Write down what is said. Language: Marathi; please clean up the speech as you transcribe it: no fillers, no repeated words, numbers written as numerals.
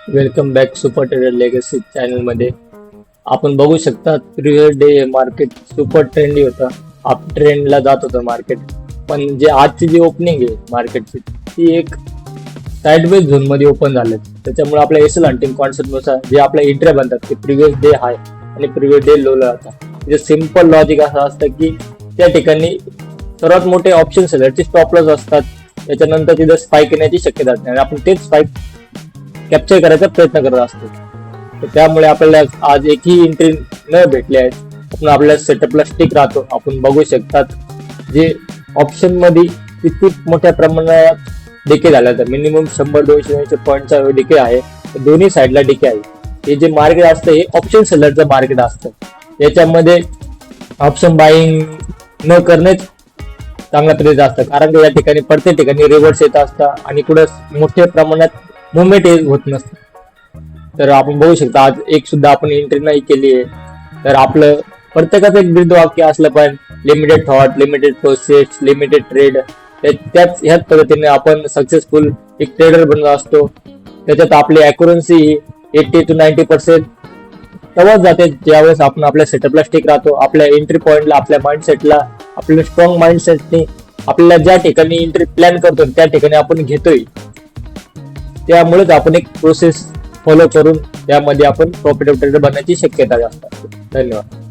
Welcome back super trader legacy चॅनलमध्ये. आपण बघू शकता previous day market super trendy होता, अप ट्रेंडला जात होतं मार्केट. पण जे आजची जी ओपनिंग आहे मार्केटची ती एक साइडवेज झोन मध्ये ओपन झालं. त्याच्यामुळे आपल्या एसएल हंटिंग कॉन्सेप्टनुसार जे आपल्या एंट्री बनतात ते प्रिव्हियस डे हाय आणि प्रिव्हियस डे लो ला जातात. म्हणजे सिंपल लॉजिक असं असतं की त्या ठिकाणी सर्वात मोठे ऑप्शन सेलरचे स्टॉप लॉस असतात. त्याच्यानंतर तिथं स्पाइक येण्याची शक्यता असते आणि आपण तेच स्पाइक कॅप्चर करायचा प्रयत्न करत असतो. तर त्यामुळे आपल्याला आज एकही एंट्री न भेटली आहे. आपण आपल्या सेटअपला स्टिक राहतो. आपण बघू शकतात जे ऑप्शन मध्ये किती मोठ्या प्रमाणात डिके झाला, तर मिनिमम 100-200 पॉईंटचा डिके आहे. दोन्ही साईडला डिके आहे. हे जे मार्केट असतं हे ऑप्शन सेलरचं मार्केट असतं. याच्यामध्ये ऑप्शन बाईंग न करणेच चांगला पर्याय असतं, कारण की या ठिकाणी प्रत्येक ठिकाणी रिव्हर्स येत असतात आणि कुठं मोठ्या प्रमाणात मुवमेंट होत नसते. तर आपण बघू शकता आज एक सुद्धा आपण एंट्री नाही केली आहे. तर आपलं प्रत्येकाचं एक ब्रीद वाक्य असलं पाहिजे, limited thought, limited process, limited trade. त्याच ह्याच पद्धतीने आपण सक्सेसफुल एक ट्रेडर बनलो असतो. त्याच्यात आपली अॅक्युरन्सी 80-90% तेव्हाच जाते ज्यावेळेस आपण आपल्या सेटअपला स्टिक राहतो. आपल्या एंट्री पॉइंटला, आपल्या माइंडसेटला, आपल्या स्ट्रॉंग माइंडसेटने आपल्याला ज्या ठिकाणी एंट्री प्लॅन करतो त्या ठिकाणी आपण घेतोय. त्यामुळेच आपण एक प्रोसेस फॉलो करून त्यामध्ये आपण प्रॉफिटेबल ट्रेडर बनण्याची शक्यता जास्त असते. धन्यवाद.